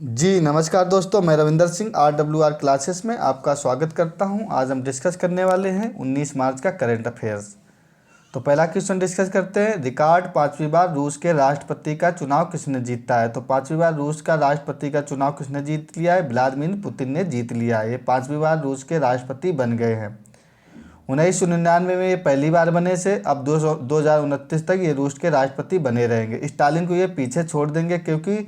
जी नमस्कार दोस्तों, मैं रविंदर सिंह RWR क्लासेस में आपका स्वागत करता हूं। आज हम डिस्कस करने वाले हैं 19 मार्च का करंट अफेयर्स। तो पहला क्वेश्चन डिस्कस करते हैं। रिकॉर्ड 5वीं बार रूस के राष्ट्रपति का चुनाव किसने जीता है? तो 5वीं बार रूस का राष्ट्रपति का चुनाव किसने जीत लिया है? व्लादिमीर पुतिन ने जीत लिया है। ये 5वीं बार रूस के राष्ट्रपति बन गए हैं। 1999 में ये पहली बार बने से अब 2029 तक ये रूस के राष्ट्रपति बने रहेंगे। स्टालिन को ये पीछे छोड़ देंगे क्योंकि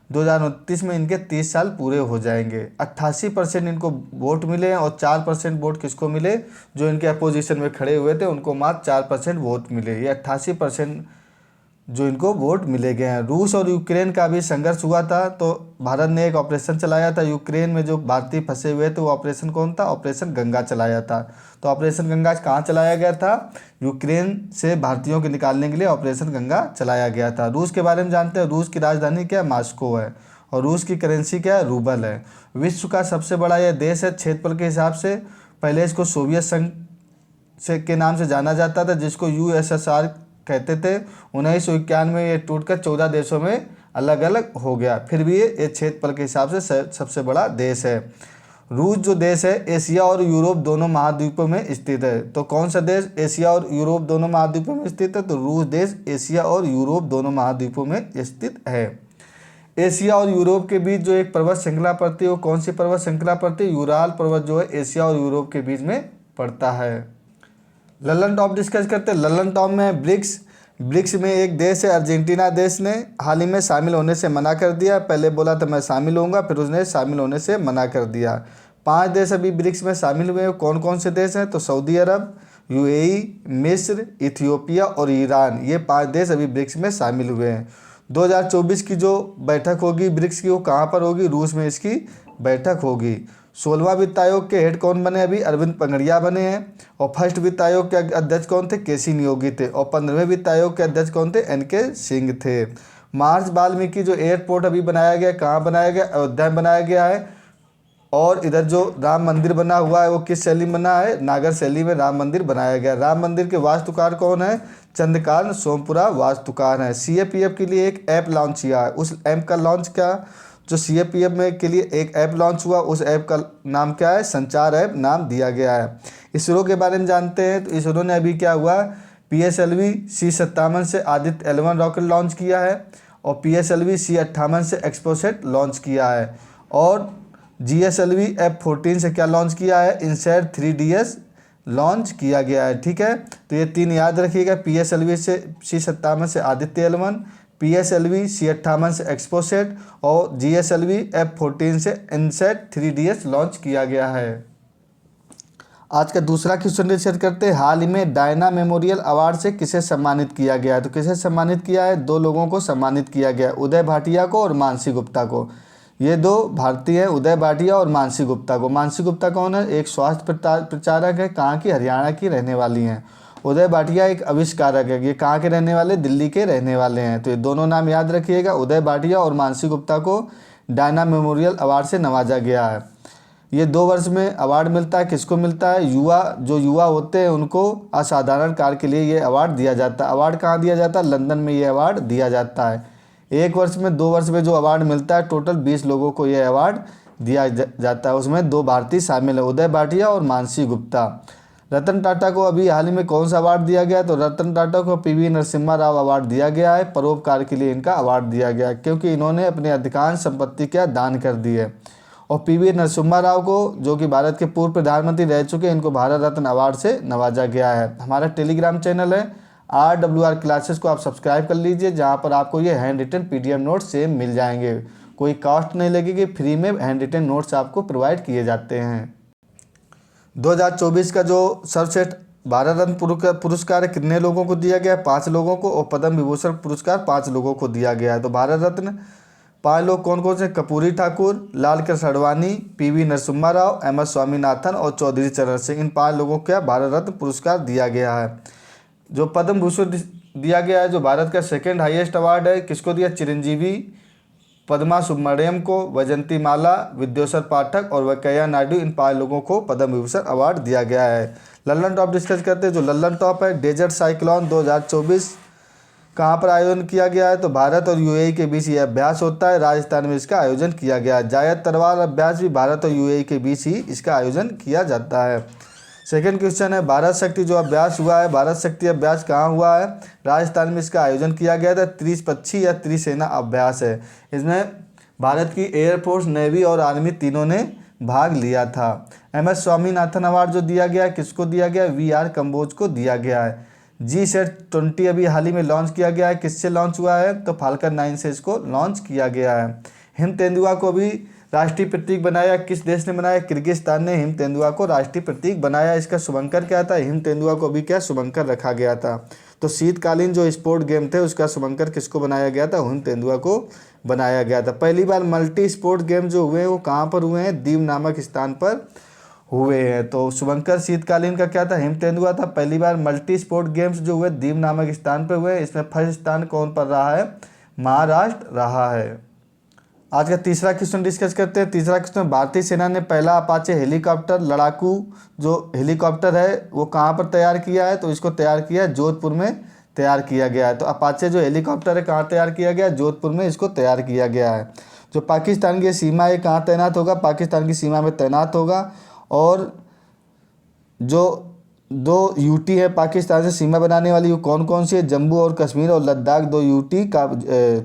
2029 में इनके 30 साल पूरे हो जाएंगे। 88% इनको वोट मिले हैं और 4% वोट किसको मिले? जो इनके अपोजिशन में खड़े हुए थे उनको मात्र 4% वोट मिले। ये 88% जो इनको वोट मिले गए हैं। रूस और यूक्रेन का भी संघर्ष हुआ था, तो भारत ने एक ऑपरेशन चलाया था यूक्रेन में। जो भारतीय फंसे हुए थे वो ऑपरेशन कौन था? ऑपरेशन गंगा चलाया था। तो ऑपरेशन गंगा कहाँ चलाया गया था? यूक्रेन से भारतीयों को निकालने के लिए ऑपरेशन गंगा चलाया गया था। रूस के बारे में जानते हैं। रूस की राजधानी क्या है? मॉस्को है। और रूस की करेंसी क्या है? रूबल है। विश्व का सबसे बड़ा यह देश है क्षेत्रफल के हिसाब से। पहले इसको सोवियत संघ के नाम से जाना जाता था, जिसको USSR कहते थे। 1991 में ये टूटकर 14 देशों में अलग अलग हो गया। फिर भी ये क्षेत्रफल के हिसाब से सबसे बड़ा देश है। रूस जो देश है एशिया और यूरोप दोनों महाद्वीपों में स्थित है। तो कौन सा देश एशिया और यूरोप दोनों महाद्वीपों में स्थित है? तो रूस देश एशिया और यूरोप दोनों महाद्वीपों में स्थित है। एशिया और यूरोप के बीच जो एक पर्वत श्रृंखला पड़ती है वो कौन सी पर्वत श्रृंखला पड़ती है? यूराल पर्वत जो है एशिया और यूरोप के बीच में पड़ता है। लल्लन टॉप डिस्कस करते हैं। लल्लन टॉप में ब्रिक्स में एक देश है अर्जेंटीना देश ने हाल ही में शामिल होने से मना कर दिया। पहले बोला था मैं शामिल होऊंगा, फिर उसने शामिल होने से मना कर दिया। 5 देश अभी ब्रिक्स में शामिल हुए हैं। कौन कौन से देश हैं? तो सऊदी अरब, UAE, मिस्र, इथियोपिया और ईरान। ये 5 देश अभी ब्रिक्स में शामिल हुए हैं। 2024 की जो बैठक होगी ब्रिक्स की वो कहाँ पर होगी? रूस में इसकी बैठक होगी। 16वां वित्त आयोग के हेड कौन बने? अभी अरविंद पंगड़िया बने हैं। और फर्स्ट वित्त आयोग के अध्यक्ष कौन थे? KC नियोगी थे। और 15वें वित्त आयोग के अध्यक्ष कौन थे? NK सिंह थे। महर्षि वाल्मीकि जो एयरपोर्ट अभी बनाया गया, कहाँ बनाया गया? अयोध्या में बनाया गया है। और इधर जो राम मंदिर बना हुआ है वो किस शैली में बना है? नागर शैली में राम मंदिर बनाया गया। राम मंदिर के वास्तुकार कौन है? चंद्रकांत सोमपुरा वास्तुकार हैं। CAPF के लिए एक ऐप लॉन्च किया है। उस ऐप का लॉन्च क्या? जो CAPF में के लिए एक ऐप लॉन्च हुआ, उस ऐप का नाम क्या है? संचार ऐप नाम दिया गया है। इसरो के बारे में जानते हैं। तो इसरो ने अभी क्या हुआ? PSLV C57 से आदित्य L1 रॉकेट लॉन्च किया है। और PSLV C58 से एक्सपोसेट लॉन्च किया है। और GSLV F14 से क्या लॉन्च किया है? इनसैट 3DS लॉन्च किया गया है। ठीक है, तो ये 3 याद रखिएगा। PSLV से C57 से आदित्य L1, PSLV C58 से एक्सपोसेट और GSLV F14 से इनसैट 3DS लॉन्च किया गया है। आज का दूसरा क्वेश्चन डिस्कस करते हैं। हाल ही में डायना मेमोरियल अवार्ड से किसे सम्मानित किया गया है? तो किसे सम्मानित किया है? 2 लोगों को सम्मानित किया गया है, उदय भाटिया को और मानसी गुप्ता को। ये 2 भारतीय हैं, उदय भाटिया और मानसी गुप्ता को। मानसी गुप्ता कौन है? एक स्वास्थ्य प्रचारक है। कहाँ की? हरियाणा की रहने वाली हैं। उदय भाटिया एक आविष्कारक है। ये कहाँ के रहने वाले? दिल्ली के रहने वाले हैं। तो ये दोनों नाम याद रखिएगा। उदय भाटिया और मानसी गुप्ता को डायना मेमोरियल अवार्ड से नवाजा गया है। ये 2 वर्ष में अवार्ड मिलता है। किसको मिलता है? जो युवा होते हैं उनको असाधारण कार्य के लिए ये अवार्ड दिया जाता है। अवार्ड कहाँ दिया जाता है? लंदन में ये अवार्ड दिया जाता है। 1 वर्ष में 2 वर्ष में जो अवार्ड मिलता है, टोटल 20 लोगों को ये अवार्ड दिया जाता है। उसमें 2 भारतीय शामिल है, उदय भाटिया और मानसी गुप्ता। रतन टाटा को अभी हाल ही में कौन सा अवार्ड दिया गया? तो रतन टाटा को PV नरसिम्हा राव अवार्ड दिया गया है। परोपकार के लिए इनका अवार्ड दिया गया है, क्योंकि इन्होंने अपनी अधिकांश संपत्ति क्या दान कर दी है। और PV नरसिम्हा राव को, जो कि भारत के पूर्व प्रधानमंत्री रह चुके हैं, इनको भारत रत्न अवार्ड से नवाजा गया है। हमारा टेलीग्राम चैनल है RWR क्लासेस को आप सब्सक्राइब कर लीजिए, जहाँ पर आपको ये handwritten PDF notes same मिल जाएंगे। कोई कॉस्ट नहीं लगेगी, फ्री में हैंड रिटन नोट्स आपको प्रोवाइड किए जाते हैं। 2024 का जो सर्वश्रेष्ठ भारत रत्न पुरस्कार कितने लोगों को दिया गया? 5 लोगों को। और पद्म विभूषण पुरस्कार 5 लोगों को दिया गया है। तो भारत रत्न 5 लोग कौन कौन से? कपूरी ठाकुर, लाल कृष्ण अडवाणी, PV नरसिम्हा राव, MS स्वामीनाथन और चौधरी चरण सिंह। इन 5 लोगों को क्या भारत रत्न पुरस्कार दिया गया है। जो पद्म भूषण दिया गया है, जो भारत का 2nd हाईएस्ट अवार्ड है, किसको दिया? चिरंजीवी, पद्मा सुब्रमण्यम को, वैजंती माला, विद्योसर पाठक और वेंकैया नायडू। इन 5 लोगों को पद्म विभूषण अवार्ड दिया गया है। लल्लन टॉप डिस्कस करते हैं। जो लल्लन टॉप है, डेजर्ट साइक्लोन 2024 कहाँ पर आयोजन किया गया है? तो भारत और यूएई के बीच ये अभ्यास होता है, राजस्थान में इसका आयोजन किया गया है। जायद तलवार अभ्यास भी भारत और यूएई के बीच ही इसका आयोजन किया जाता है। सेकंड क्वेश्चन है, भारत शक्ति जो अभ्यास हुआ है, भारत शक्ति अभ्यास कहाँ हुआ है? राजस्थान में इसका आयोजन किया गया था। त्रिपक्षीय या त्रिसेना अभ्यास है। इसमें भारत की एयरफोर्स, नेवी और आर्मी तीनों ने भाग लिया था। MS स्वामीनाथन अवार्ड जो दिया गया है, किसको दिया गया? VR कंबोज को दिया गया है। G-20 अभी हाल ही में लॉन्च किया गया है, किससे लॉन्च हुआ है? तो फाल्कन 9 से इसको लॉन्च किया गया है। हिम तेंदुआ को भी राष्ट्रीय प्रतीक बनाया, किस देश ने बनाया? किर्गिस्तान ने हिम तेंदुआ को राष्ट्रीय प्रतीक बनाया। इसका शुभंकर क्या था? हिम तेंदुआ को भी क्या शुभंकर रखा गया था। तो शीतकालीन जो स्पोर्ट गेम थे उसका शुभंकर किसको बनाया गया था? हिम तेंदुआ को बनाया गया था। पहली बार मल्टी स्पोर्ट गेम जो हुए हैं वो कहाँ पर हुए हैं? दीव नामक स्थान पर हुए हैं। तो शुभंकर शीतकालीन का क्या था? हिम तेंदुआ था। पहली बार मल्टी स्पोर्ट गेम्स जो हुए दीव नामक स्थान पर हुए। इसमें फर्स्ट स्थान कौन पर रहा है? महाराष्ट्र रहा है। आज का तीसरा क्वेश्चन डिस्कस करते हैं। तीसरा क्वेश्चन, भारतीय सेना ने पहला अपाचे हेलीकॉप्टर लड़ाकू जो हेलीकॉप्टर है वो कहाँ पर तैयार किया है? तो इसको तैयार किया है जोधपुर में तैयार किया गया है। तो अपाचे जो हेलीकॉप्टर है कहाँ तैयार किया गया है? जोधपुर में इसको तैयार किया गया है। जो पाकिस्तान की सीमा है कहाँ तैनात होगा? पाकिस्तान की सीमा में तैनात होगा। और जो 2 यूटी है पाकिस्तान से सीमा बनाने वाली, वो कौन कौन सी है? जम्मू और कश्मीर और लद्दाख 2 यूटी का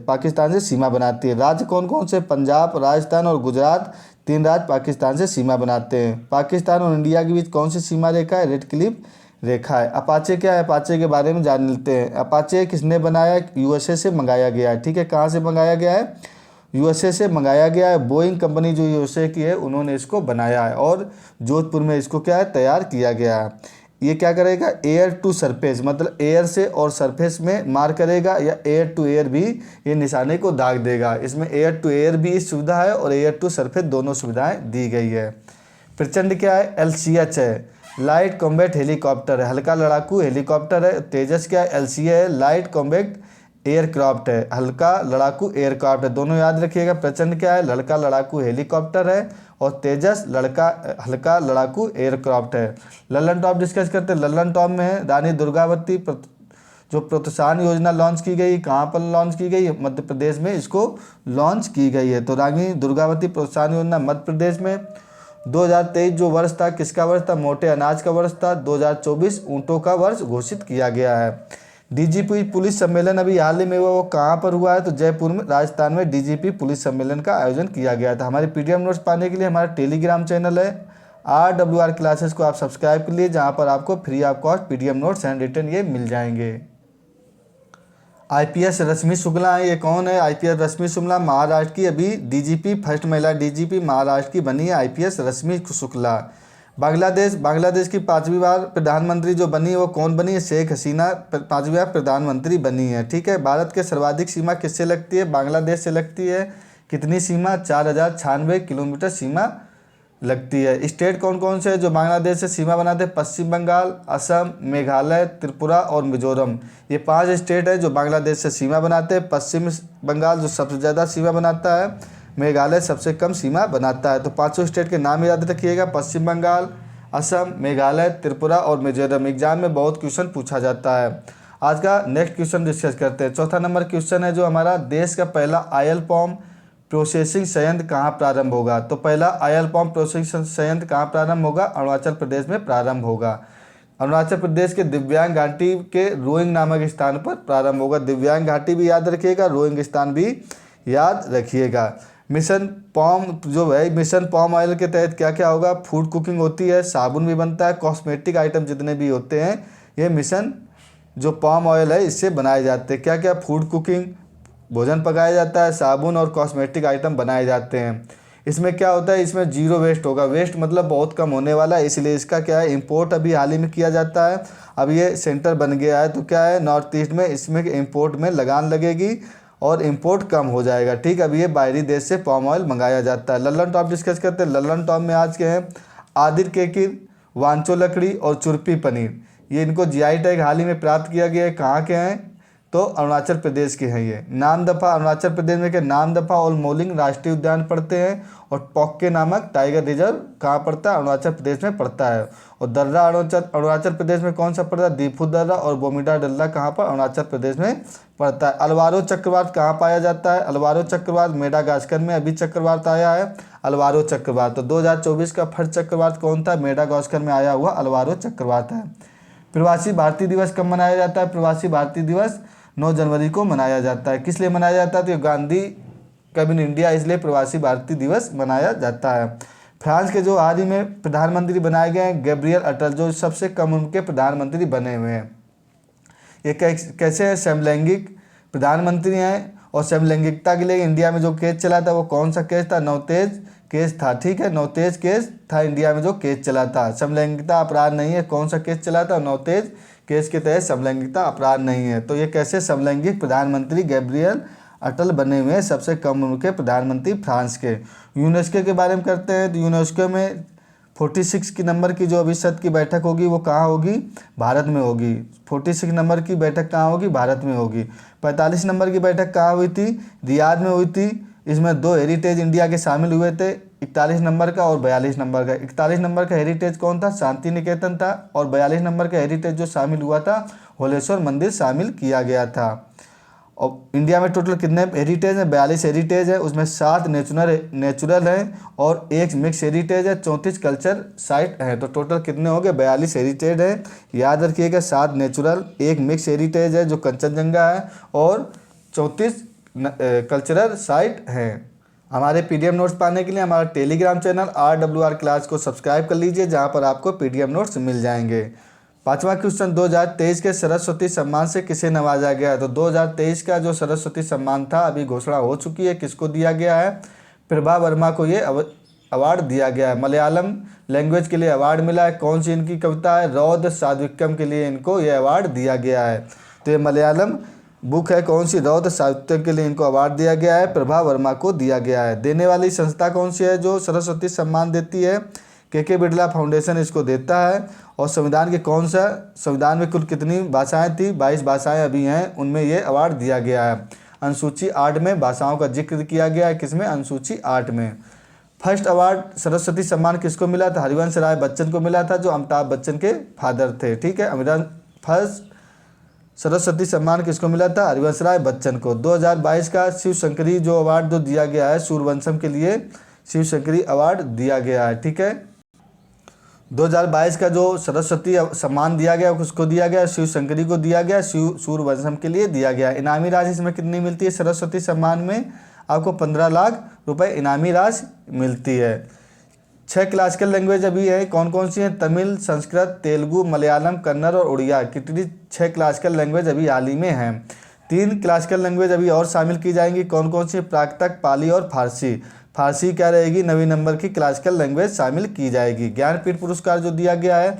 पाकिस्तान से सीमा बनाती है। राज्य कौन कौन से? पंजाब, राजस्थान और गुजरात 3 राज्य पाकिस्तान से सीमा बनाते हैं। पाकिस्तान और इंडिया के बीच कौन सी सीमा रेखा है? रेड क्लिफ रेखा है। अपाचे क्या है? अपाचे के बारे में जान लेते हैं। अपाचे किसने बनाया? USA से मंगाया गया है। ठीक है, कहाँ से मंगाया गया है? USA से मंगाया गया है। बोइंग कंपनी जो USA की है उन्होंने इसको बनाया है और जोधपुर में इसको क्या है? तैयार किया गया है। ये क्या करेगा? एयर टू सरफेस, मतलब एयर से और सरफेस में मार करेगा, या एयर टू एयर भी ये निशाने को दाग देगा। इसमें एयर टू एयर भी सुविधा है और एयर टू सरफेस दोनों सुविधाएं दी गई है। प्रचंड क्या है? LCH है, लाइट कॉम्बैट हेलीकॉप्टर है, हल्का लड़ाकू हेलीकॉप्टर है। तेजस क्या है? LCA है, लाइट कॉम्बैट एयरक्राफ्ट है, हल्का लड़ाकू एयरक्राफ्ट है। दोनों याद रखिएगा। प्रचंड क्या है? लड़का लड़ाकू हेलीकॉप्टर है और तेजस हल्का लड़ाकू एयरक्राफ्ट है। लल्लन टॉप डिस्कस करते हैं। लल्लन टॉप में है रानी दुर्गावती जो प्रोत्साहन योजना लॉन्च की गई, कहाँ पर लॉन्च की गई? मध्य प्रदेश में इसको लॉन्च की गई है। तो रानी दुर्गावती प्रोत्साहन योजना मध्य प्रदेश में। 2023 जो वर्ष था किसका वर्ष था? मोटे अनाज का वर्ष था। 2024 ऊँटों का वर्ष घोषित किया गया है। DGP पुलिस सम्मेलन अभी हाल ही में हुआ, वो कहाँ पर हुआ है? तो जयपुर में, राजस्थान में DGP पुलिस सम्मेलन का आयोजन किया गया था। हमारे PDF नोट्स पाने के लिए हमारा टेलीग्राम चैनल है RWR क्लासेस को आप सब्सक्राइब कर लिए, जहाँ पर आपको free of cost PDF notes handwritten ये मिल जाएंगे। IPS रश्मि शुक्ला है, ये कौन है? IPS रश्मि शुक्ला महाराष्ट्र की अभी DGP, फर्स्ट महिला DGP महाराष्ट्र की बनी है IPS रश्मि शुक्ला। बांग्लादेश की 5वीं बार प्रधानमंत्री जो बनी वो कौन बनी है? शेख हसीना 5वीं बार प्रधानमंत्री बनी है। ठीक है, भारत के सर्वाधिक सीमा किससे लगती है? बांग्लादेश से लगती है। कितनी सीमा? 4096 किलोमीटर सीमा लगती है। स्टेट कौन कौन से है जो बांग्लादेश से सीमा बनाते हैं? पश्चिम बंगाल, असम, मेघालय, त्रिपुरा और मिजोरम। ये 5 स्टेट है जो बांग्लादेश से सीमा बनाते हैं। पश्चिम बंगाल जो सबसे ज़्यादा सीमा बनाता है, मेघालय सबसे कम सीमा बनाता है। तो 5 स्टेट के नाम याद रखिएगा, पश्चिम बंगाल, असम, मेघालय, त्रिपुरा और मिजोरम। एग्जाम में बहुत क्वेश्चन पूछा जाता है। आज का नेक्स्ट क्वेश्चन डिस्कस करते हैं। चौथा नंबर क्वेश्चन है जो हमारा, देश का पहला ऑयल पाम प्रोसेसिंग संयंत्र कहाँ प्रारंभ होगा? तो पहला ऑयल पाम प्रोसेसिंग संयंत्र कहाँ प्रारंभ होगा? अरुणाचल प्रदेश में प्रारंभ होगा। अरुणाचल प्रदेश के दिव्यांग घाटी के रोइंग नामक स्थान पर प्रारंभ होगा। दिव्यांग घाटी भी याद रखिएगा, रोइंग स्थान भी याद रखिएगा। मिशन पाम जो है, मिशन पाम ऑयल के तहत क्या क्या होगा? फूड कुकिंग होती है, साबुन भी बनता है, कॉस्मेटिक आइटम जितने भी होते हैं ये मिशन जो पाम ऑयल है इससे बनाए जाते हैं। क्या क्या? फूड कुकिंग, भोजन पकाया जाता है, साबुन और कॉस्मेटिक आइटम बनाए जाते हैं। इसमें क्या होता है? इसमें जीरो वेस्ट होगा। वेस्ट मतलब बहुत कम होने वाला है, इसलिए इसका क्या है? इम्पोर्ट अभी हाल ही में किया जाता है। अब ये सेंटर बन गया है तो क्या है? नॉर्थ ईस्ट में इसमें इम्पोर्ट में लगान लगेगी और इम्पोर्ट कम हो जाएगा। ठीक, अब ये बाहरी देश से पाम ऑयल मंगाया जाता है। लल्लन टॉप डिस्कस करते हैं। लल्लन टॉप में आज के हैं आदिर केकिर, वांचो लकड़ी और चुरपी पनीर। ये इनको GI टैग हाल ही में प्राप्त किया गया है। कहाँ के हैं? तो अरुणाचल प्रदेश के हैं ये। नामदफा अरुणाचल प्रदेश में क्या, नामदफा और मोलिंग राष्ट्रीय उद्यान पड़ते हैं। और पॉक्के नामक टाइगर रिजर्व कहाँ पड़ता है, अरुणाचल प्रदेश में पड़ता है। और दर्रा अरुणाचल प्रदेश में कौन सा पड़ता है, दीफू दर्रा और बोमिडा दर्रा कहाँ पर, अरुणाचल प्रदेश में पड़ता है। अलवारो चक्रवात कहाँ पाया जाता है, अलवारो चक्रवात मेडागास्कर में अभी चक्रवात आया है अलवारो चक्रवात। तो 2024 का फर्स्ट चक्रवात कौन था, मेडागास्कर में आया हुआ अलवारो चक्रवात है। प्रवासी भारतीय दिवस कब मनाया जाता है, प्रवासी भारतीय दिवस 9 जनवरी को मनाया जाता है। किस लिए मनाया जाता है, तो गांधी कब इन इंडिया, इसलिए प्रवासी भारतीय दिवस मनाया जाता है। फ्रांस के जो हाल ही में प्रधानमंत्री बनाए गए हैं गैब्रियल अटल, जो सबसे कम उम्र के प्रधानमंत्री बने हुए हैं। ये कैसे है, समलैंगिक प्रधानमंत्री हैं। और समलैंगिकता के लिए इंडिया में जो केस चला था वो कौन सा केस था, नवतेज केस था। ठीक है, नवतेज केस था इंडिया में जो केस चला था। समलैंगिकता अपराध नहीं है, कौन सा केस चला था, नवतेज केस के तहत समलैंगिकता अपराध नहीं है। तो ये कैसे समलैंगिक प्रधानमंत्री गैब्रियल अटल बने हुए हैं, सबसे कम उम्र के प्रधानमंत्री फ्रांस के। यूनेस्को के बारे में करते हैं, तो यूनेस्को में 46 की नंबर की जो अभिसद की बैठक होगी वो कहाँ होगी, भारत में होगी। 46 नंबर की बैठक कहाँ होगी, भारत में होगी। 45 नंबर की बैठक कहाँ हुई थी, रियाद में हुई थी। इसमें 2 हेरिटेज इंडिया के शामिल हुए थे, 41 नंबर का और 42 नंबर का। 41 नंबर का हेरिटेज कौन था, शांति निकेतन था। और 42 नंबर का हेरिटेज जो शामिल हुआ था, होलेश्वर मंदिर शामिल किया गया था। और इंडिया में टोटल कितने हेरिटेज हैं, 42 हेरिटेज है, उसमें 7 नेचुरल हैं और 1 मिक्स हेरिटेज है, 34 कल्चर साइट हैं। तो टोटल कितने हो गए, 42 हेरिटेज है। याद रखिएगा, 7 नेचुरल, 1 मिक्स हेरिटेज है जो कंचनजंगा है, और 34 कल्चरल साइट हैं। हमारे पीडीएफ नोट्स पाने के लिए हमारा टेलीग्राम चैनल RWR क्लास को सब्सक्राइब कर लीजिए, जहाँ पर आपको पीडीएफ नोट्स मिल जाएंगे। 5वां क्वेश्चन, 2023 के सरस्वती सम्मान से किसे नवाजा गया है। तो 2023 का जो सरस्वती सम्मान था अभी घोषणा हो चुकी है, किसको दिया गया है, प्रभा वर्मा को ये अवार्ड दिया गया है। मलयालम लैंग्वेज के लिए अवार्ड मिला है। कौन सी इनकी कविता है, रौद्र सात्विकम के लिए इनको ये अवार्ड दिया गया है। तो ये मलयालम बुक है, कौन सी, रौद्र साहित्य के लिए इनको अवार्ड दिया गया है, प्रभा वर्मा को दिया गया है। देने वाली संस्था कौन सी है जो सरस्वती सम्मान देती है, के बिरला फाउंडेशन इसको देता है। और संविधान के कौन सा, संविधान में कुल कितनी भाषाएं थी, 22 भाषाएं अभी हैं, उनमें ये अवार्ड दिया गया है। अनुसूची 8 में भाषाओं का जिक्र किया गया है, किसमें, अनुसूची 8 में। फर्स्ट अवार्ड सरस्वती सम्मान किसको मिला था, हरिवंश राय बच्चन को मिला था, जो अमिताभ बच्चन के फादर थे। ठीक है, फर्स्ट सरस्वती सम्मान किसको मिला था, हरिवंश राय बच्चन को। 2022 का शिव शंकरी जो अवार्ड जो दिया गया है, सूर्यवंशम के लिए शिव शंकरी अवार्ड दिया गया है। ठीक है, 2022 का जो सरस्वती सम्मान दिया गया उसको दिया गया, शिव शंकरी को दिया गया, सूर्यवंशम के लिए दिया गया। इनामी राशि इसमें कितनी मिलती है, सरस्वती सम्मान में आपको 15 लाख रुपए इनामी राशि मिलती है। 6 क्लासिकल लैंग्वेज अभी है, कौन कौन सी है, तमिल, संस्कृत, तेलुगु, मलयालम, कन्नड़ और उड़िया। कितनी 6 क्लासिकल लैंग्वेज अभी हाल ही में हैं। 3 क्लासिकल लैंग्वेज अभी और शामिल की जाएंगी, कौन कौन सी, प्राकृतक, पाली और फारसी। फारसी क्या रहेगी, 9वीं नंबर की क्लासिकल लैंग्वेज शामिल की जाएगी। ज्ञानपीठ पुरस्कार जो दिया गया है,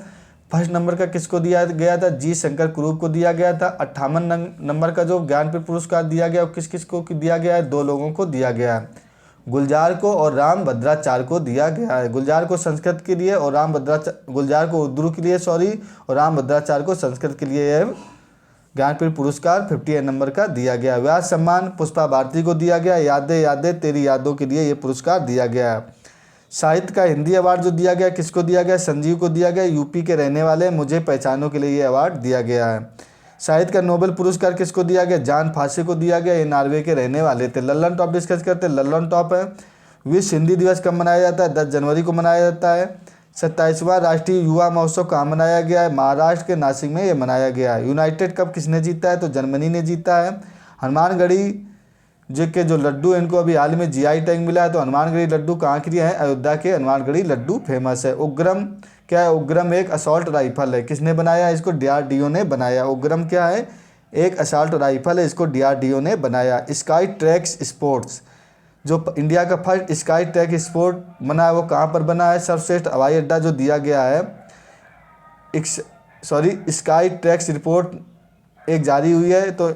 फर्स्ट नंबर का किसको दिया गया था, जी शंकर कुरूप को दिया गया था। 58 नंबर का जो ज्ञानपीठ पुरस्कार दिया गया वो किस किस को दिया गया है, 2 लोगों को दिया गया है, गुलजार को और राम भद्राचार्य को दिया गया है। गुलजार को संस्कृत के लिए और गुलजार को उर्दू के लिए और राम भद्राचार्य को संस्कृत के लिए यह ज्ञानपीठ पुरस्कार 58 नंबर का दिया गया। व्यास सम्मान पुष्पा भारती को दिया गया। यादें यादें तेरी यादों के लिए ये पुरस्कार दिया गया। साहित्य का हिंदी अवार्ड जो दिया गया किसको दिया गया, संजीव को दिया गया। यूपी के रहने वाले मुझे पहचानों के लिए ये अवार्ड दिया गया है। साहित्य का नोबेल पुरस्कार किसको दिया गया, जान फांसी को दिया गया। ये नॉर्वे के रहने वाले थे। लल्लन टॉप डिस्कस करते हैं। लल्लन टॉप है, विश्व हिंदी दिवस कब मनाया जाता है, 10 जनवरी को मनाया जाता है। 27वां राष्ट्रीय युवा महोत्सव कहाँ मनाया गया है, महाराष्ट्र के नासिक में ये मनाया गया है। यूनाइटेड कप किसने जीता है, तो जर्मनी ने जीता है। हनुमानगढ़ी जो लड्डू इनको अभी हाल में जीआई टैग मिला है, तो हनुमानगढ़ी लड्डू कहाँ के लिए है, अयोध्या के हनुमानगढ़ी लड्डू फेमस है। उग्रम क्या है, उग्रम एक असॉल्ट राइफल है, किसने बनाया, इसको डीआरडीओ ने बनाया। उग्रम क्या है, एक असॉल्ट राइफल है, इसको डीआरडीओ ने बनाया। स्काई ट्रैक्स स्पोर्ट्स जो इंडिया का फर्स्ट स्काई ट्रैक स्पोर्ट बना है वो कहाँ पर बना है, सर्वश्रेष्ठ हवाई अड्डा जो दिया गया है, स्काई ट्रैक्स रिपोर्ट एक जारी हुई है, तो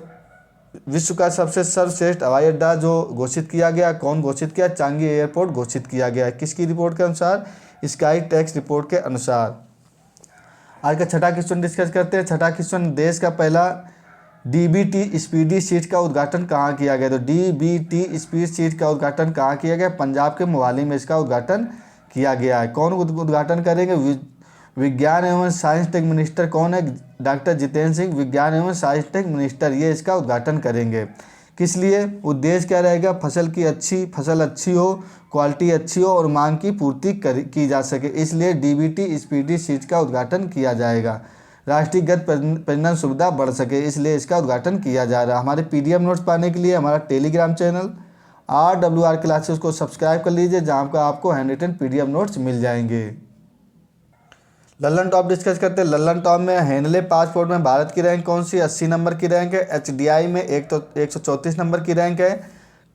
विश्व का सबसे सर्वश्रेष्ठ हवाई अड्डा जो घोषित किया गया, कौन घोषित किया, चांगी एयरपोर्ट घोषित किया गया है। किसकी रिपोर्ट के अनुसार, स्काई ट्रैक्स रिपोर्ट के अनुसार। आज का छठा क्वेश्चन डिस्कस करते हैं। छठा क्वेश्चन, देश का पहला डीबीटी स्पीडी सीट का उद्घाटन कहाँ किया गया? तो डीबीटी स्पीड सीट का उद्घाटन कहाँ किया गया? पंजाब के मोहाली में इसका उद्घाटन किया गया है। कौन उद्घाटन करेंगे? विज्ञान एवं साइंस टेक मिनिस्टर कौन है? डॉक्टर जितेंद्र सिंह, विज्ञान एवं साइंस टेक मिनिस्टर, ये इसका उद्घाटन करेंगे। किस लिए? उद्देश्य क्या रहेगा? फसल अच्छी हो, क्वालिटी अच्छी हो और मांग की पूर्ति की जा सके, इसलिए डीबीटी स्पीडी सीट का उद्घाटन किया जाएगा। राष्ट्रीय गति प्रजनन सुविधा बढ़ सके, इसलिए इसका उद्घाटन किया जा रहा है। हमारे पीडीएफ नोट्स पाने के लिए हमारा टेलीग्राम चैनल RWR क्लासेस को सब्सक्राइब कर लीजिए, जहाँ पर आपको हैंड रिटन पीडीएफ नोट्स मिल जाएंगे। लल्लन टॉप डिस्कस करते हैं। लल्लन टॉप में हेनले पासपोर्ट में भारत की रैंक कौन सी? 80 नंबर की रैंक है। HDI में 134 नंबर की रैंक है।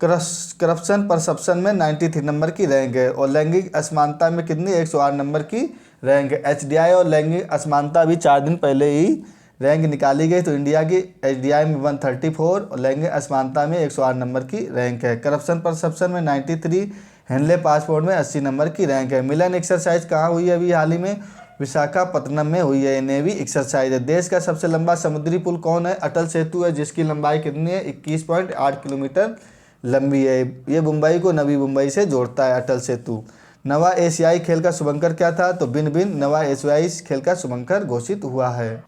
करप्शन परसेप्शन में 93 नंबर की रैंक है। और लैंगिक असमानता में कितनी? 108 नंबर की रैंक है। HDI और लैंगिक असमानता अभी 4 दिन पहले ही रैंक निकाली गई, तो इंडिया की HDI में 134 और लैंगिक असमानता में 108 नंबर की रैंक है। करप्शन परसेप्शन में 93, हेनले पासपोर्ट में 80 नंबर की रैंक है। मिलन एक्सरसाइज कहाँ हुई है अभी हाल ही में? विशाखापत्तनम में हुई है। नेवी एक्सरसाइज है। देश का सबसे लंबा समुद्री पुल कौन है? अटल सेतु है, जिसकी लंबाई कितनी है? 21.8 किलोमीटर लंबी है। ये मुंबई को नवी मुंबई से जोड़ता है, अटल सेतु। नवा एशियाई खेल का शुभंकर क्या था? तो बिन बिन नवा एशियाई खेल का शुभंकर घोषित हुआ है।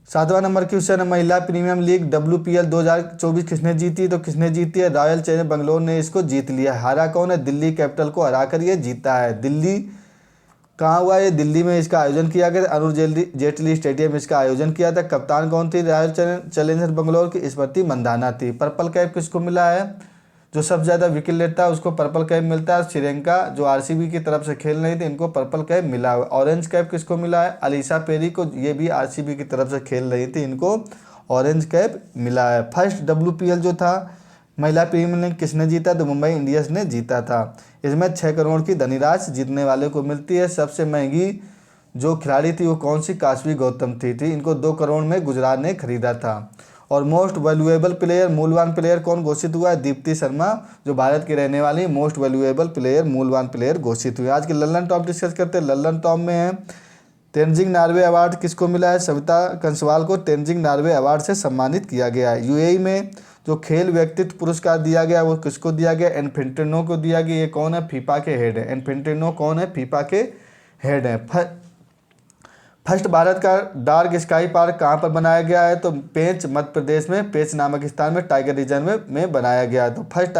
7वां नंबर क्वेश्चन है, महिला प्रीमियम लीग WPL 2024 किसने जीती? तो किसने जीती है? रॉयल चैलेंजर्स बेंगलोर ने इसको जीत लिया। हारा कौन है? दिल्ली कैपिटल को हराकर ये जीता है। दिल्ली कहाँ हुआ? ये दिल्ली में इसका आयोजन किया गया। अरुण जेटली स्टेडियम इसका आयोजन किया था। कप्तान कौन थी? रॉयल चैलेंजर्स बेंगलोर की स्मृति मंदाना थी। पर्पल कैप किसको मिला है? जो सबसे ज़्यादा विकेट लेता है उसको पर्पल कैप मिलता है। श्रीलंका जो RCB की तरफ से खेल रही थी, इनको पर्पल कैप मिला है। ऑरेंज कैप किसको मिला है? अलीशा पेरी को, ये भी RCB की तरफ से खेल रही थी, इनको ऑरेंज कैप मिला है। फर्स्ट WPL जो था महिला प्रीमियर लीग किसने जीता? तो मुंबई इंडियंस ने जीता था। इसमें 6 करोड़ की धनराशि जीतने वाले को मिलती है। सबसे महंगी जो खिलाड़ी थी वो कौन सी? काशवी गौतम थी। इनको 2 करोड़ में गुजरात ने खरीदा था। और मोस्ट वैल्यूएबल प्लेयर, मूल्यवान प्लेयर कौन घोषित हुआ है? दीप्ति शर्मा, जो भारत की रहने वाली मोस्ट वैल्यूएबल प्लेयर, मूल्यवान प्लेयर घोषित हुई। आज के लल्लन टॉप डिस्कस करते हैं। लल्लन टॉप में है तेनजिंग नार्वे अवार्ड किसको मिला है? सविता कंसवाल को तेनजिंग नार्वे अवार्ड से सम्मानित किया गया है। UAE में जो खेल व्यक्तित्व पुरस्कार दिया गया वो किसको दिया गया? इन्फेंटिनो को दिया गया। ये कौन है? फीफा के हेड है। इन्फेंटिनो कौन है? फीफा के हेड है। फर्स्ट भारत का डार्क स्काई पार्क कहाँ पर बनाया गया है? तो पेंच मध्य प्रदेश में, पेंच नामक स्थान में टाइगर रिजर्व में बनाया गया है। तो first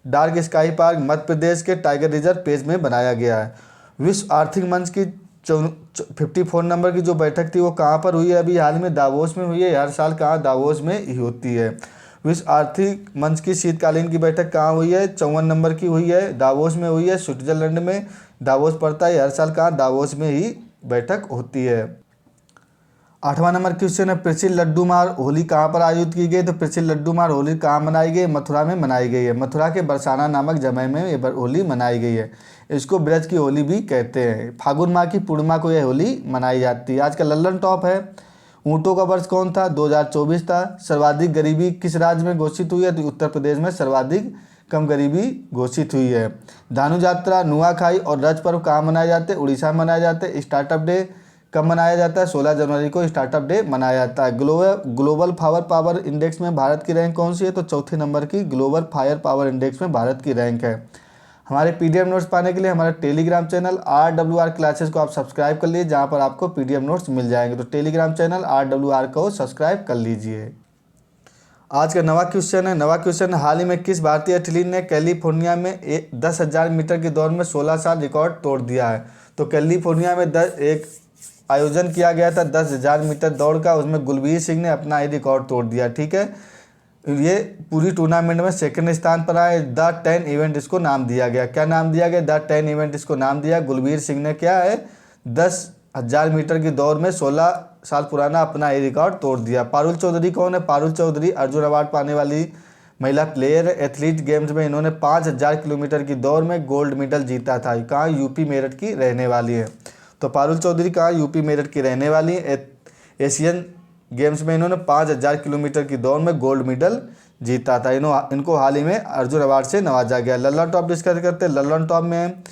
dark sky park Madhya Pradesh के टाइगर रिजर्व पेंच में बनाया गया है। विश्व आर्थिक मंच की 54 नंबर की जो बैठक थी वो कहाँ पर हुई है? अभी हाल में दावोस में हुई है। हर साल कहाँ? दावोस में ही होती है। विश्व आर्थिक मंच की शीतकालीन की बैठक कहाँ हुई है? 54 नंबर की हुई है, दावोस में हुई है। स्विट्जरलैंड में दावोस पड़ता है। हर साल कहाँ? दावोस में ही बैठक होती है। 8वां नंबर क्वेश्चन है, प्रसिद्ध लड्डू मार होली कहाँ पर आयोजित की गई? तो प्रसिद्ध लड्डू मार होली कहाँ मनाई गई? मथुरा में मनाई गई है। मथुरा के बरसाना नामक जगह में ये होली मनाई गई है। इसको ब्रज की होली भी कहते हैं। फागुन माह की पूर्णिमा को यह होली मनाई जाती है। आज का लल्लन टॉप है, ऊँटों का वर्ष कौन था? 2024 था। सर्वाधिक गरीबी किस राज्य में घोषित हुई है? तो उत्तर प्रदेश में सर्वाधिक कम गरीबी घोषित हुई है। धानु यात्रा, नुआखाई और रज पर्व कहाँ मनाए जाते हैं? उड़ीसा में मनाए जाते हैं। स्टार्टअप डे कब मनाया जाता है? 16 जनवरी को स्टार्टअप डे मनाया जाता है। ग्लोबल फायर पावर इंडेक्स में भारत की रैंक कौन सी है? तो चौथे नंबर की ग्लोबल फायर पावर इंडेक्स में भारत की रैंक है। हमारे पीडीएफ नोट्स पाने के लिए हमारे टेलीग्राम चैनल RWR क्लासेस को आप सब्सक्राइब कर लीजिए, जहाँ पर आपको पीडीएफ नोट्स मिल जाएंगे। तो टेलीग्राम चैनल RWR को सब्सक्राइब कर लीजिए। आज का नवा क्वेश्चन है। नवा क्वेश्चन, हाल ही में किस भारतीय एथलीट ने कैलिफोर्निया में 10,000 मीटर की दौड़ में 16 साल रिकॉर्ड तोड़ दिया है? तो कैलिफोर्निया में एक आयोजन किया गया था 10,000 मीटर दौड़ का, उसमें गुलबीर सिंह ने अपना ही रिकॉर्ड तोड़ दिया। ठीक है, ये पूरी टूर्नामेंट में सेकंड स्थान पर आए। द 10 इवेंट इसको नाम दिया गया। क्या नाम दिया गया? द 10 इवेंट इसको नाम दिया। गुलबीर सिंह ने क्या है 10,000 मीटर की दौड़ में 16 साल पुराना अपना ये रिकॉर्ड तोड़ दिया। पारुल चौधरी कौन है? पारुल चौधरी अर्जुन अवार्ड पाने वाली महिला प्लेयर एथलीट। गेम्स में इन्होंने 5,000 किलोमीटर की दौड़ में गोल्ड मेडल जीता था। कहाँ? यूपी मेरठ की रहने वाली है। तो पारुल चौधरी कहाँ? यूपी मेरठ की रहने वाली है। एशियन गेम्स में इन्होंने 5,000 किलोमीटर की दौड़ में गोल्ड मेडल जीता था। इनको हाल ही में अर्जुन अवार्ड से नवाजा गया। लल्लन टॉप डिस्कस करते हैं। लल्लन टॉप में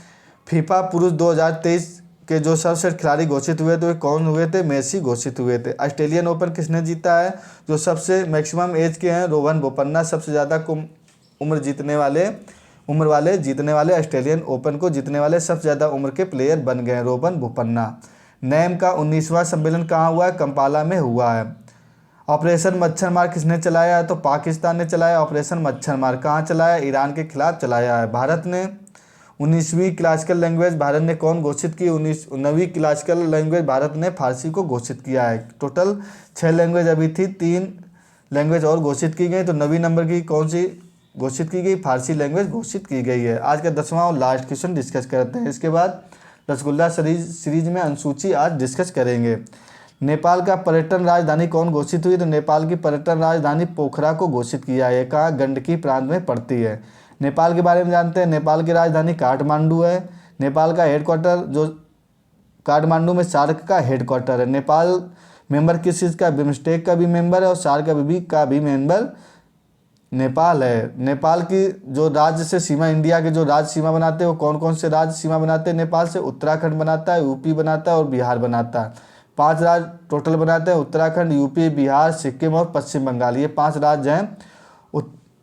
फीफा पुरुष 2023 के जो सर्वश्रेष्ठ खिलाड़ी घोषित हुए थे वे कौन हुए थे? मेसी घोषित हुए थे। ऑस्ट्रेलियन ओपन किसने जीता है? जो सबसे मैक्सिमम एज के हैं रोहन बोपन्ना सबसे ज़्यादा उम्र वाले जीतने वाले ऑस्ट्रेलियन ओपन को जीतने वाले सबसे ज़्यादा उम्र के प्लेयर बन गए हैं रोहन बोपन्ना। नैम का 19वां सम्मेलन कहाँ हुआ है? कंपाला में हुआ है। ऑपरेशन मच्छरमार किसने चलाया है? तो पाकिस्तान ने चलाया ऑपरेशन मच्छरमार। कहाँ चलाया? ईरान के खिलाफ चलाया है। भारत ने 19वीं क्लासिकल लैंग्वेज भारत ने कौन घोषित की? 19वीं क्लासिकल लैंग्वेज भारत ने फारसी को घोषित किया है। टोटल 6 लैंग्वेज अभी थी, 3 लैंग्वेज और घोषित की गई। तो 9वीं नंबर की कौन सी घोषित की गई? फारसी लैंग्वेज घोषित की गई है। आज का 10वां और लास्ट क्वेश्चन डिस्कस करते हैं। इसके बाद रसगुल्ला सीरीज में अनुसूची आज डिस्कस करेंगे। नेपाल का पर्यटन राजधानी कौन घोषित हुई? तो नेपाल की पर्यटन राजधानी पोखरा को घोषित किया है। कहाँ? गंडकी प्रांत में पड़ती है। नेपाल के बारे में जानते हैं। नेपाल की राजधानी काठमांडू है। नेपाल का हेडक्वार्टर जो काठमांडू में सार्क का हेडक्वार्टर है। नेपाल मेंबर किस चीज़ का? बिम्स्टेक का भी मेंबर है और सार्क का भी मेंबर नेपाल है। नेपाल की जो राज्य से सीमा, इंडिया के जो राज्य सीमा बनाते हैं वो कौन कौन से राज्य सीमा बनाते हैं नेपाल से? उत्तराखंड बनाता है, यूपी बनाता है और बिहार बनाता है। 5 राज्य टोटल बनाते हैं, उत्तराखंड, यूपी, बिहार, सिक्किम और पश्चिम बंगाल। ये 5 राज्य हैं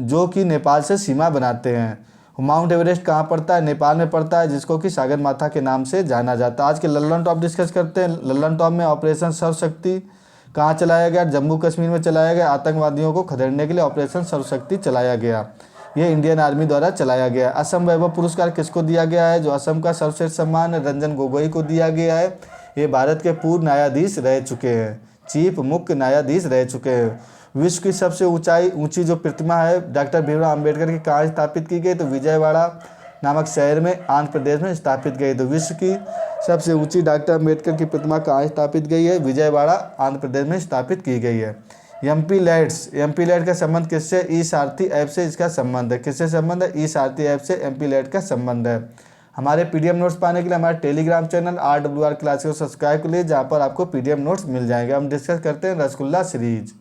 जो कि नेपाल से सीमा बनाते हैं। माउंट एवरेस्ट कहाँ पड़ता है? नेपाल में पड़ता है, जिसको कि सागर माथा के नाम से जाना जाता है। आज के लल्लन टॉप डिस्कस करते हैं। लल्लन टॉप में ऑपरेशन सर्वशक्ति कहाँ चलाया गया? जम्मू कश्मीर में चलाया गया। आतंकवादियों को खदेड़ने के लिए ऑपरेशन सर्वशक्ति चलाया गया। ये इंडियन आर्मी द्वारा चलाया गया। असम वैभव पुरस्कार किसको दिया गया है? जो असम का सर्वश्रेष्ठ सम्मान है रंजन गोगोई को दिया गया है। ये भारत के पूर्व न्यायाधीश रह चुके हैं, चीफ मुख्य न्यायाधीश रह चुके हैं। विश्व की सबसे ऊंची जो प्रतिमा है डॉक्टर भीमराव अम्बेडकर की कहाँ स्थापित की गई? तो विजयवाड़ा नामक शहर में आंध्र प्रदेश में स्थापित गई। तो विश्व की सबसे ऊंची डॉक्टर अम्बेडकर की प्रतिमा कहाँ स्थापित गई है? विजयवाड़ा आंध्र प्रदेश में स्थापित की गई है। एमपी लैट का संबंध किससे? ई सारथी ऐप से इसका संबंध है। किससे संबंध है? ई सारथी ऐप से एमपी लैट का संबंध है। हमारे पीडीएफ नोट्स पाने के लिए हमारे टेलीग्राम चैनल RWR क्लासेस को सब्सक्राइब कर लिए, जहाँ पर आपको पीडीएफ नोट्स मिल जाएंगे। हम डिस्कस करते हैं रसगुल्ला सीरीज।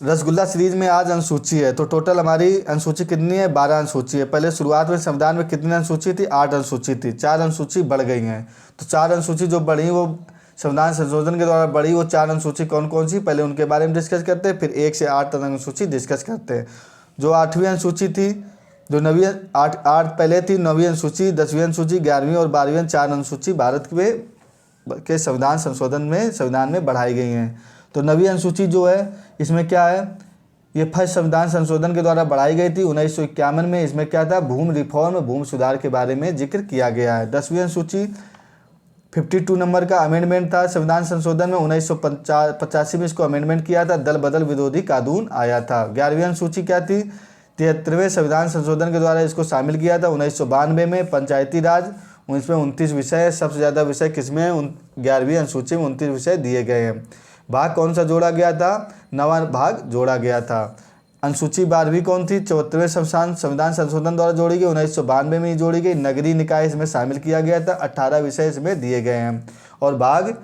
रसगुल्ला सीरीज में आज अनुसूची है। तो टोटल हमारी अनुसूची कितनी है? 12 अनुसूची है। पहले शुरुआत में संविधान में कितनी अनुसूची थी? 8 अनुसूची थी। 4 अनुसूची बढ़ गई हैं। तो 4 अनुसूची जो बढ़ी वो संविधान संशोधन के द्वारा बढ़ी, वो 4 अनुसूची कौन कौन सी? पहले उनके बारे में डिस्कस करते हैं, फिर 1 से 8 तक अनुसूची डिस्कस करते हैं। जो 8वीं अनुसूची थी, जो 9वीं 8 पहले थी, 9वीं अनुसूची, 10वीं अनुसूची, 11वीं और 12वीं 4 अनुसूची भारत के संविधान में बढ़ाई गई हैं। तो 9वीं अनुसूची जो है इसमें क्या है? ये फर्स्ट संविधान संशोधन के द्वारा बढ़ाई गई थी 1951 में। इसमें क्या था? भूमि रिफॉर्म, भूमि सुधार के बारे में जिक्र किया गया है। 10वीं अनुसूची 52 नंबर का अमेंडमेंट था संविधान संशोधन में। 1985 में इसको अमेंडमेंट किया था। दल बदल विरोधी कानून आया था। 11वीं अनुसूची क्या थी? 73वें संविधान संशोधन के द्वारा इसको शामिल किया था 1992 में। पंचायती राज, इसमें 29 विषय है। सबसे ज़्यादा विषय किसमें है? 11वीं अनुसूची में 29 विषय दिए गए हैं। भाग कौन सा जोड़ा गया था? 9वां भाग जोड़ा गया था। अनुसूची 12वीं कौन थी? 74वें संविधान संशोधन द्वारा जोड़ी गई, 1992 में ही जोड़ी गई। नगरीय निकाय इसमें शामिल किया गया था। 18 विषय इसमें दिए गए हैं और भाग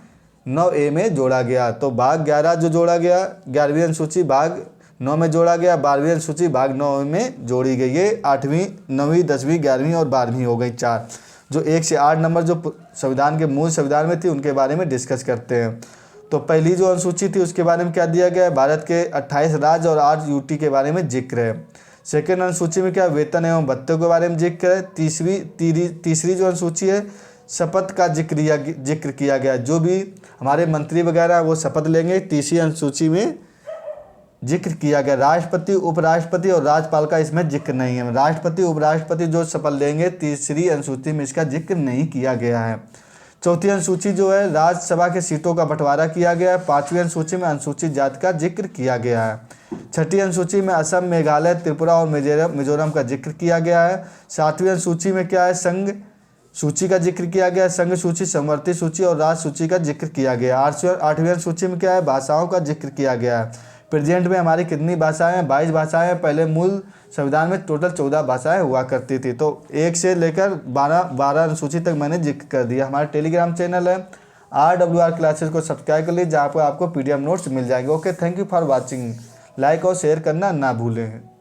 9A में जोड़ा गया। तो भाग 11 जो जोड़ा गया, 11वीं अनुसूची भाग 9 में जोड़ा गया। 12वीं अनुसूची भाग 9 में जोड़ी गई। ये 8वीं, 9वीं, 10वीं, 11वीं और 12वीं हो गई 4। जो 1 से 8 नंबर जो संविधान के मूल संविधान में थी उनके बारे में डिस्कस करते हैं। तो पहली जो अनुसूची थी उसके बारे में क्या दिया गया है? भारत के 28 राज्य और 8 यूटी के बारे में जिक्र है। सेकेंड अनुसूची में क्या? वेतन एवं भत्ते के बारे में जिक्र है। तीसरी जो अनुसूची है शपथ का जिक्र किया गया। जो भी हमारे मंत्री वगैरह वो शपथ लेंगे, तीसरी अनुसूची में जिक्र किया गया। राष्ट्रपति, उपराष्ट्रपति और राज्यपाल का इसमें जिक्र नहीं है। राष्ट्रपति, उपराष्ट्रपति जो शपथ लेंगे तीसरी अनुसूची में इसका जिक्र नहीं किया गया है। चौथी अनुसूची जो है राज्यसभा के सीटों का बंटवारा किया गया है। 5वीं अनुसूची में अनुसूचित जाति का जिक्र किया गया है। 6ठी अनुसूची में असम, मेघालय, त्रिपुरा और मिजोरम का जिक्र किया गया है। 7वीं अनुसूची में क्या है? संघ सूची का जिक्र किया गया है। संघ सूची, समवर्ती सूची और राज्य सूची का जिक्र किया गया। 8वीं अनुसूची में क्या है? भाषाओं का जिक्र किया गया है। प्रेजेंट में हमारी कितनी भाषाएं हैं? 22 भाषाएं हैं। पहले मूल संविधान में टोटल 14 भाषाएं हुआ करती थी। तो 1 से लेकर 12 अनुसूची तक मैंने जिक्र कर दिया। हमारा टेलीग्राम चैनल है RWR क्लासेस को सब्सक्राइब कर लीजिए, जहाँ पर आपको PDF नोट्स मिल जाएंगे। Okay, thank you for watching. Like और शेयर करना ना भूलें।